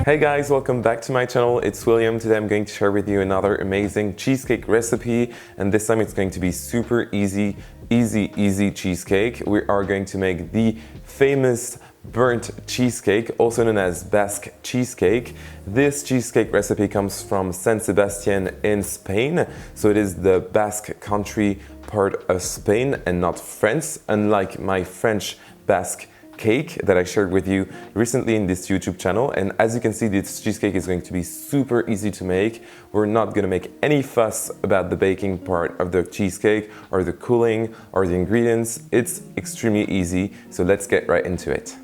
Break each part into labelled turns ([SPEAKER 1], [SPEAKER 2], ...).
[SPEAKER 1] Hey guys, welcome back to my channel. It's William. Today I'm going to share with you another amazing cheesecake recipe, and this time it's going to be super easy cheesecake. We are going to make the famous burnt cheesecake, also known as Basque Cheesecake. This cheesecake recipe comes from San Sebastian in Spain, so it is the Basque country part of Spain and not France, unlike my French Basque cake that I shared with you recently in this YouTube channel. And as you can see, this cheesecake is going to be super easy to make. We're not going to make any fuss about the baking part of the cheesecake or the cooling or the ingredients. It's extremely easy, so let's get right into it.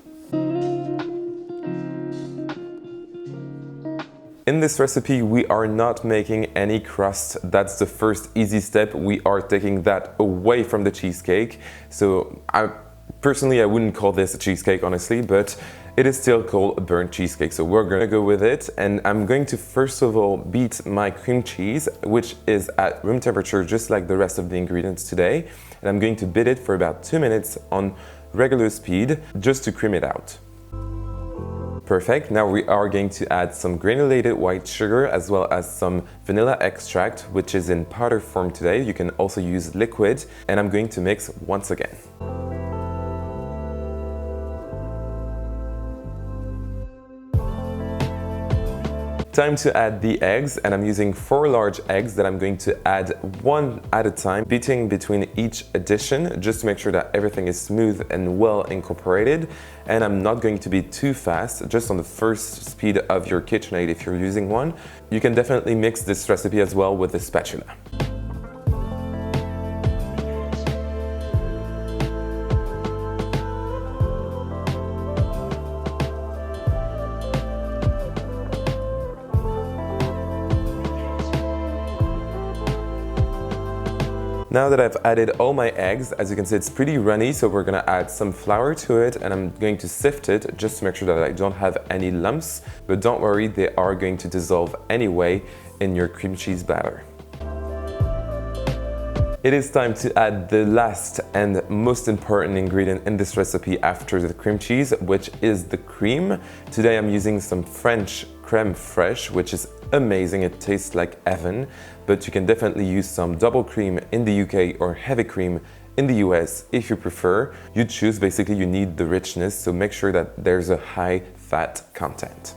[SPEAKER 1] In this recipe, we are not making any crust. That's the first easy step. We are taking that away from the cheesecake. So Personally, I wouldn't call this a cheesecake, honestly, but it is still called a burnt cheesecake. So we're gonna go with it. And I'm going to first of all beat my cream cheese, which is at room temperature, just like the rest of the ingredients today. And I'm going to beat it for about 2 minutes on regular speed, just to cream it out. Perfect. Now we are going to add some granulated white sugar as well as some vanilla extract, which is in powder form today. You can also use liquid, and I'm going to mix once again. Time to add the eggs, and I'm using 4 large eggs that I'm going to add one at a time, beating between each addition just to make sure that everything is smooth and well incorporated. And I'm not going to be too fast, just on the first speed of your KitchenAid if you're using one. You can definitely mix this recipe as well with a spatula. Now that I've added all my eggs, as you can see, it's pretty runny, so we're gonna add some flour to it, and I'm going to sift it just to make sure that I don't have any lumps. But don't worry, they are going to dissolve anyway in your cream cheese batter. It is time to add the last and most important ingredient in this recipe after the cream cheese, which is the cream. Today I'm using some French crème fraîche, which is amazing. It tastes like heaven, but you can definitely use some double cream in the UK or heavy cream in the US if you prefer. You choose, basically you need the richness, so make sure that there's a high fat content.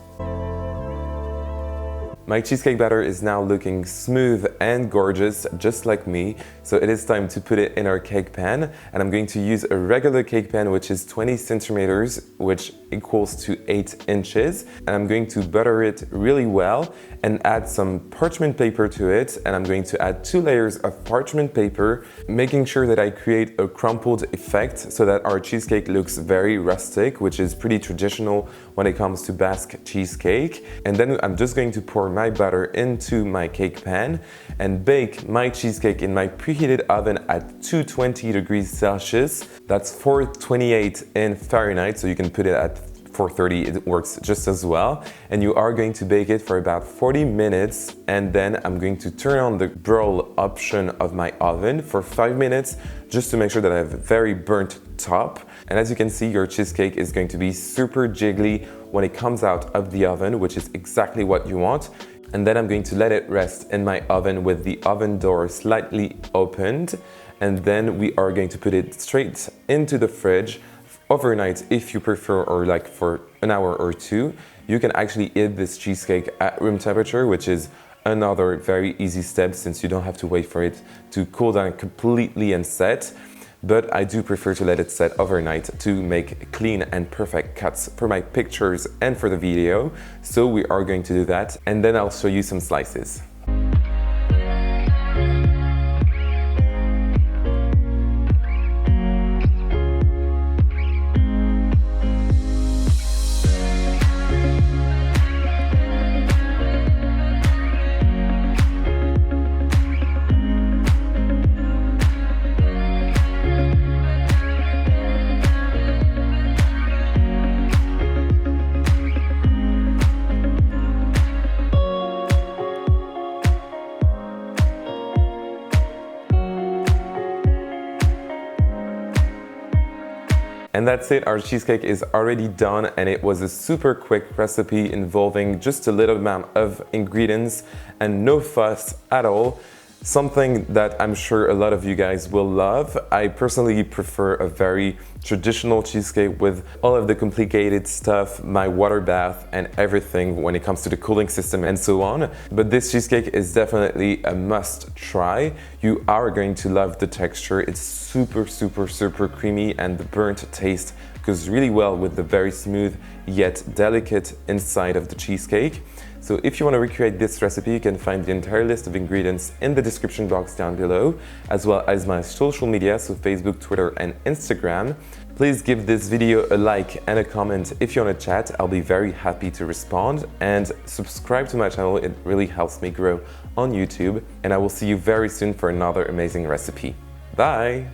[SPEAKER 1] My cheesecake batter is now looking smooth and gorgeous, just like me. So it is time to put it in our cake pan. And I'm going to use a regular cake pan, which is 20 centimeters, which equals to 8 inches. And I'm going to butter it really well and add some parchment paper to it. And I'm going to add 2 layers of parchment paper, making sure that I create a crumpled effect so that our cheesecake looks very rustic, which is pretty traditional when it comes to Basque cheesecake. And then I'm just going to pour my butter into my cake pan and bake my cheesecake in my preheated oven at 220 degrees Celsius. That's 428 in Fahrenheit, so you can put it at 430, it works just as well. And you are going to bake it for about 40 minutes, and then I'm going to turn on the broil option of my oven for 5 minutes just to make sure that I have a very burnt top. And as you can see, your cheesecake is going to be super jiggly when it comes out of the oven, which is exactly what you want. And then I'm going to let it rest in my oven with the oven door slightly opened. And then we are going to put it straight into the fridge overnight if you prefer, or like for an hour or 2. You can actually eat this cheesecake at room temperature, which is another very easy step since you don't have to wait for it to cool down completely and set. But I do prefer to let it set overnight to make clean and perfect cuts for my pictures and for the video. So we are going to do that, and then I'll show you some slices. And that's it, our cheesecake is already done, and it was a super quick recipe involving just a little amount of ingredients and no fuss at all. Something that I'm sure a lot of you guys will love. I personally prefer a very traditional cheesecake with all of the complicated stuff, my water bath and everything when it comes to the cooling system and so on. But this cheesecake is definitely a must try. You are going to love the texture. It's super creamy, and the burnt taste goes really well with the very smooth yet delicate inside of the cheesecake. So if you want to recreate this recipe, you can find the entire list of ingredients in the description box down below, as well as my social media, so Facebook, Twitter, and Instagram. Please give this video a like and a comment if you want to chat. I'll be very happy to respond, and subscribe to my channel. It really helps me grow on YouTube, and I will see you very soon for another amazing recipe. Bye!